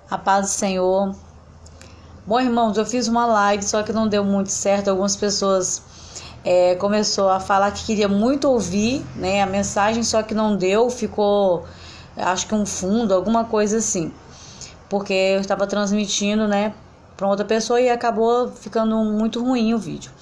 A paz do Senhor. Bom, irmãos, eu fiz uma live, só que não deu muito certo. Algumas pessoas começou a falar que queria muito ouvir, né, a mensagem, só que não deu, ficou, acho que um fundo, alguma coisa assim. Porque eu estava transmitindo, né, para outra pessoa e acabou ficando muito ruim o vídeo.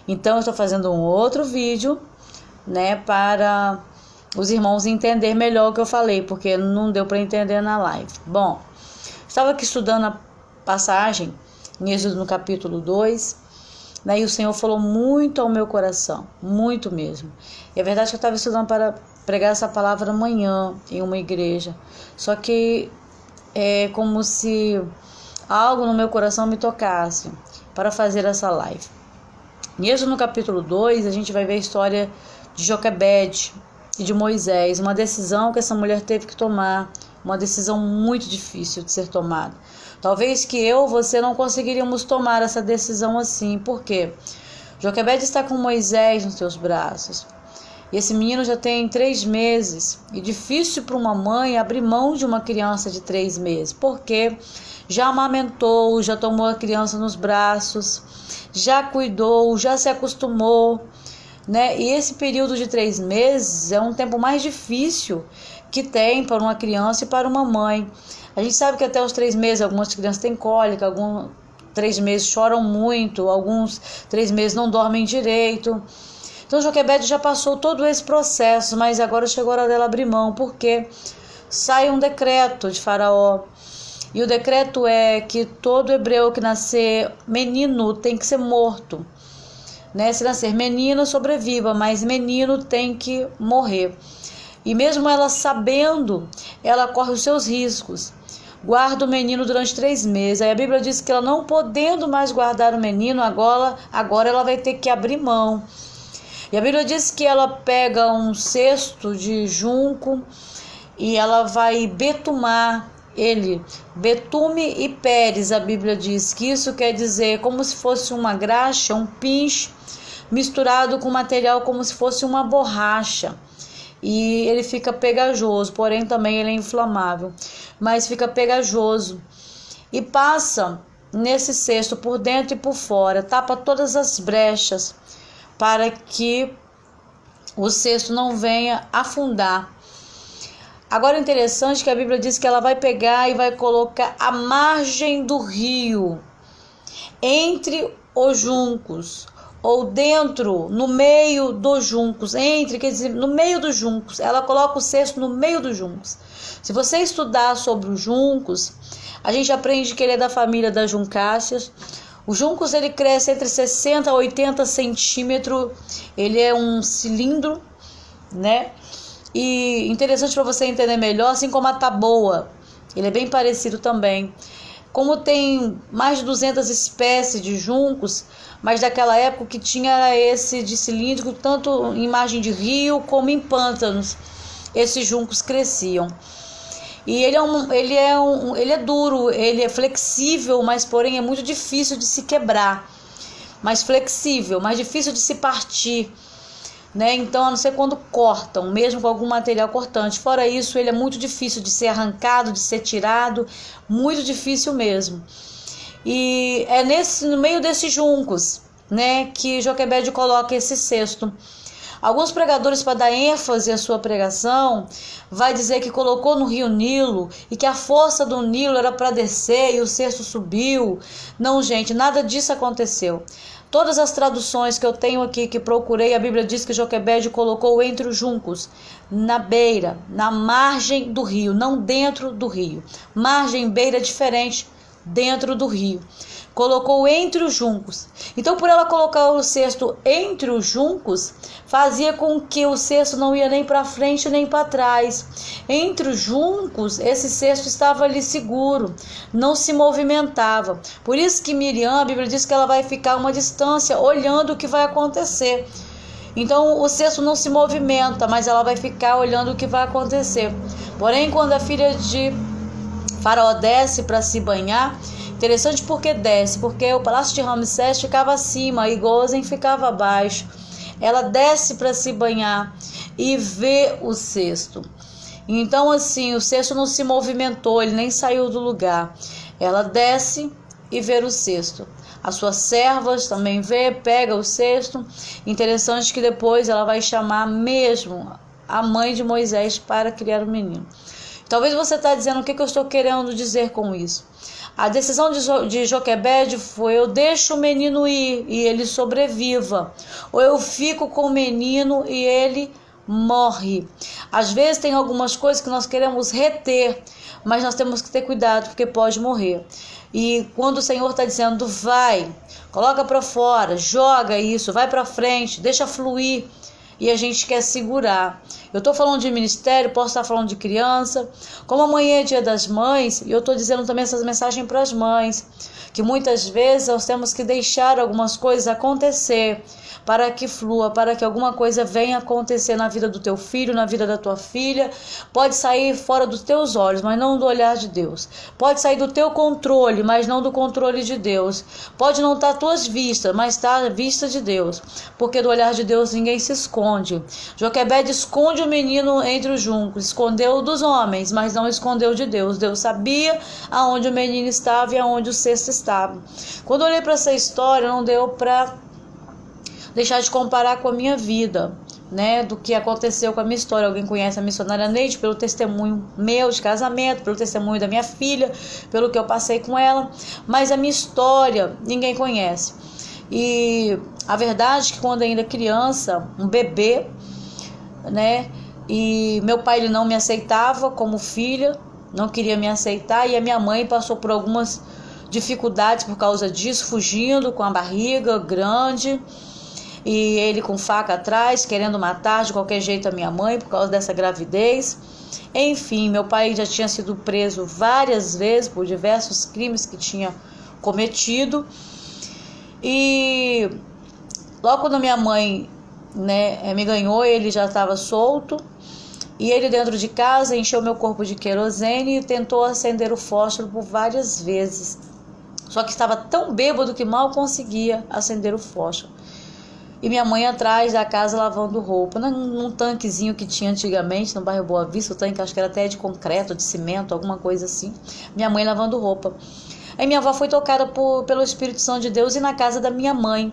Então, eu estou fazendo um outro vídeo, né, para os irmãos entenderem melhor o que eu falei, porque não deu para entender na live. Bom, estava aqui estudando a passagem em Êxodo no capítulo 2, né, e o Senhor falou muito ao meu coração, muito mesmo. E é verdade que eu estava estudando para pregar essa palavra amanhã em uma igreja, só que é como se algo no meu coração me tocasse para fazer essa live. Em Êxodo no capítulo 2, a gente vai ver a história de Joquebede e de Moisés, uma decisão que essa mulher teve que tomar, uma decisão muito difícil de ser tomada. Talvez que eu ou você não conseguiríamos tomar essa decisão assim. Por quê? Joquebede está com Moisés nos seus braços. E esse menino já tem 3 meses. E difícil para uma mãe abrir mão de uma criança de 3 meses. Porque já amamentou, já tomou a criança nos braços, já cuidou, já se acostumou, né? E esse período de 3 meses é um tempo mais difícil que tem para uma criança e para uma mãe. A gente sabe que até os 3 meses algumas crianças têm cólica, alguns 3 meses choram muito, alguns 3 meses não dormem direito. Então Joquebede já passou todo esse processo, mas agora chegou a hora dela abrir mão, porque sai um decreto de Faraó. E o decreto é que todo hebreu que nascer menino tem que ser morto, né? Se nascer menina, sobreviva, mas menino tem que morrer. E mesmo ela sabendo, ela corre os seus riscos. Guarda o menino durante 3 meses. Aí a Bíblia diz que ela não podendo mais guardar o menino, agora ela vai ter que abrir mão. E a Bíblia diz que ela pega um cesto de junco e ela vai betumar ele. Betume e Pérez, a Bíblia diz que isso quer dizer como se fosse uma graxa, um pinche, misturado com material como se fosse uma borracha. E ele fica pegajoso, porém também ele é inflamável, mas fica pegajoso. E passa nesse cesto por dentro e por fora, tapa todas as brechas para que o cesto não venha afundar. Agora é interessante que a Bíblia diz que ela vai pegar e vai colocar à margem do rio, entre os juncos, ou dentro, no meio dos juncos, quer dizer, no meio dos juncos. Ela coloca o cesto no meio dos juncos. Se você estudar sobre os juncos, a gente aprende que ele é da família das juncáceas. O juncos, ele cresce entre 60 a 80 centímetros, ele é um cilindro, né? E interessante para você entender melhor, assim como a taboa, ele é bem parecido também. Como tem mais de 200 espécies de juncos, mas daquela época o que tinha era esse de cilíndrico, tanto em margem de rio como em pântanos, esses juncos cresciam. E ele é duro, ele é flexível, mas porém é muito difícil de se quebrar. Mais flexível, mais difícil de se partir, né? Então, a não ser quando cortam, mesmo com algum material cortante. Fora isso, ele é muito difícil de ser arrancado, de ser tirado, muito difícil mesmo. E é no meio desses juncos, né, que Joquebede coloca esse cesto. Alguns pregadores, para dar ênfase à sua pregação, vai dizer que colocou no rio Nilo e que a força do Nilo era para descer e o cesto subiu. Não, gente, nada disso aconteceu. Todas as traduções que eu tenho aqui, que procurei, a Bíblia diz que Joquebede colocou entre os juncos, na beira, na margem do rio, não dentro do rio. Margem, beira é diferente, dentro do rio. Colocou entre os juncos. Então, por ela colocar o cesto entre os juncos, fazia com que o cesto não ia nem para frente nem para trás. Entre os juncos, esse cesto estava ali seguro, não se movimentava. Por isso que Miriam, a Bíblia diz que ela vai ficar a uma distância, olhando o que vai acontecer. Então, o cesto não se movimenta, mas ela vai ficar olhando o que vai acontecer. Porém, quando a filha de Faraó desce para se banhar, interessante porque desce, porque o palácio de Ramsés ficava acima e Gozen ficava abaixo. Ela desce para se banhar e vê o cesto. Então assim, o cesto não se movimentou, ele nem saiu do lugar. Ela desce e vê o cesto. As suas servas também vê, pega o cesto. Interessante que depois ela vai chamar mesmo a mãe de Moisés para criar o menino. Talvez você está dizendo o que eu estou querendo dizer com isso. A decisão de Joquebede foi: eu deixo o menino ir e ele sobreviva, ou eu fico com o menino e ele morre. Às vezes tem algumas coisas que nós queremos reter, mas nós temos que ter cuidado porque pode morrer. E quando o Senhor está dizendo: vai, coloca para fora, joga isso, vai para frente, deixa fluir, e a gente quer segurar. Eu estou falando de ministério, posso estar falando de criança. Como amanhã é dia das mães, e eu estou dizendo também essas mensagens para as mães, que muitas vezes nós temos que deixar algumas coisas acontecer para que flua, para que alguma coisa venha acontecer na vida do teu filho, na vida da tua filha. Pode sair fora dos teus olhos, mas não do olhar de Deus. Pode sair do teu controle, mas não do controle de Deus. Pode não estar às tuas vistas, mas está à vista de Deus, porque do olhar de Deus ninguém se esconde. Joquebede esconde o menino entre os juncos, escondeu dos homens, mas não escondeu de Deus. Deus sabia aonde o menino estava e aonde o cesto estava. Quando eu olhei para essa história, não deu para deixar de comparar com a minha vida, né, do que aconteceu com a minha história. Alguém conhece a missionária Neide pelo testemunho meu de casamento, pelo testemunho da minha filha, pelo que eu passei com ela, mas a minha história ninguém conhece. E a verdade é que quando ainda criança, um bebê, né, e meu pai ele não me aceitava como filha, não queria me aceitar, e a minha mãe passou por algumas dificuldades por causa disso, fugindo com a barriga grande, e ele com faca atrás, querendo matar de qualquer jeito a minha mãe por causa dessa gravidez. Enfim, meu pai já tinha sido preso várias vezes por diversos crimes que tinha cometido. E logo quando minha mãe, né, me ganhou, ele já estava solto. E ele dentro de casa encheu meu corpo de querosene e tentou acender o fósforo por várias vezes. Só que estava tão bêbado que mal conseguia acender o fósforo. E minha mãe atrás da casa lavando roupa, num tanquezinho que tinha antigamente no bairro Boa Vista. O tanque acho que era até de concreto, de cimento, alguma coisa assim. Minha mãe lavando roupa. Aí minha avó foi tocada pelo Espírito Santo de Deus e na casa da minha mãe.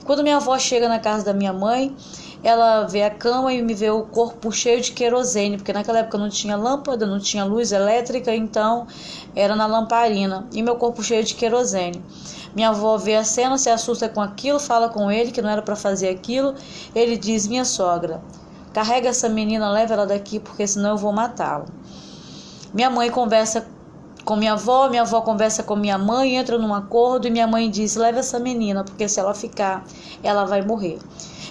Quando minha avó chega na casa da minha mãe, ela vê a cama e me vê o corpo cheio de querosene, porque naquela época não tinha lâmpada, não tinha luz elétrica, então era na lamparina. E meu corpo cheio de querosene. Minha avó vê a cena, se assusta com aquilo, fala com ele que não era para fazer aquilo. Ele diz: minha sogra, carrega essa menina, leva ela daqui, porque senão eu vou matá-la. Minha mãe conversa com minha avó conversa com minha mãe, entra num acordo e minha mãe diz: leva essa menina, porque se ela ficar, ela vai morrer.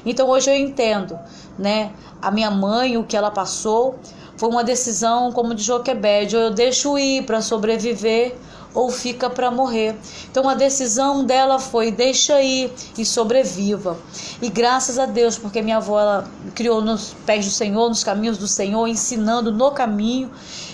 Então hoje eu entendo, né? A minha mãe, o que ela passou, foi uma decisão como de Joquebede: ou eu deixo ir para sobreviver, ou fica para morrer. Então a decisão dela foi: deixa ir e sobreviva. E graças a Deus, porque minha avó ela criou nos pés do Senhor, nos caminhos do Senhor, ensinando no caminho.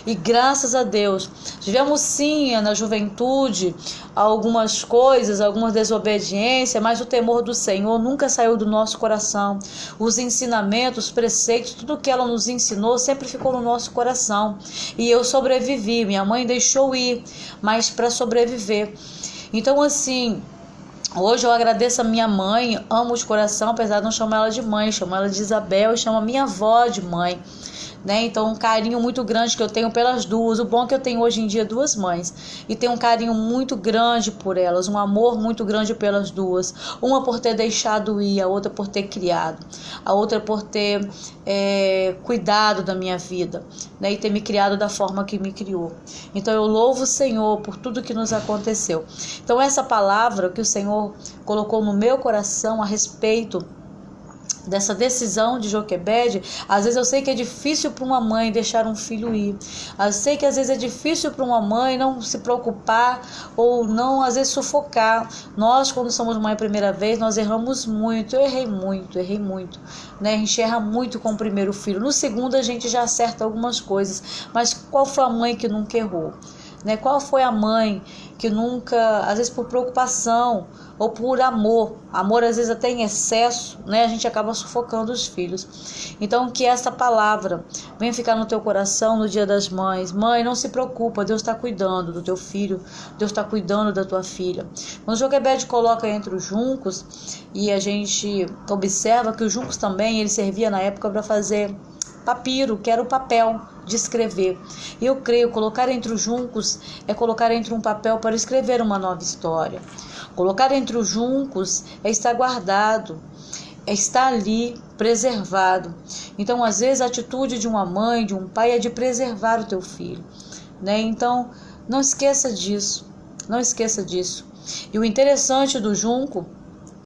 E graças a Deus, tivemos sim na juventude algumas coisas, alguma desobediência, mas o temor do Senhor nunca saiu do nosso coração. Os ensinamentos, os preceitos, tudo que ela nos ensinou sempre ficou no nosso coração. E eu sobrevivi, minha mãe deixou ir, mas para sobreviver. Então assim, hoje eu agradeço a minha mãe, amo de coração, apesar de não chamar ela de mãe, chamo ela de Isabel e chamo a minha avó de mãe, né? Então um carinho muito grande que eu tenho pelas duas. O bom é que eu tenho hoje em dia duas mães e tenho um carinho muito grande por elas, um amor muito grande pelas duas. Uma por ter deixado ir, a outra por ter criado, a outra por ter cuidado da minha vida, né? E ter me criado da forma que me criou. Então eu louvo o Senhor por tudo que nos aconteceu. Então essa palavra que o Senhor colocou no meu coração a respeito dessa decisão de Joquebede, às vezes eu sei que é difícil para uma mãe deixar um filho ir. Eu sei que às vezes é difícil para uma mãe não se preocupar ou não, às vezes, sufocar. Nós, quando somos mãe a primeira vez, nós erramos muito. Eu errei muito, né? A gente erra muito com o primeiro filho. No segundo a gente já acerta algumas coisas. Mas qual foi a mãe que nunca errou? Né? Qual foi a mãe que nunca, às vezes por preocupação ou por amor às vezes até em excesso, né, a gente acaba sufocando os filhos. Então que essa palavra venha ficar no teu coração no Dia das Mães. Mãe, não se preocupa, Deus está cuidando do teu filho, Deus está cuidando da tua filha. Quando Joquebede coloca entre os juncos, e a gente observa que os juncos também, ele servia na época para fazer papiro, que era o papel de escrever. E eu creio, colocar entre os juncos é colocar entre um papel para escrever uma nova história. Colocar entre os juncos é estar guardado, é estar ali preservado. Então, às vezes, a atitude de uma mãe, de um pai, é de preservar o teu filho, né? Então, não esqueça disso, não esqueça disso. E o interessante do junco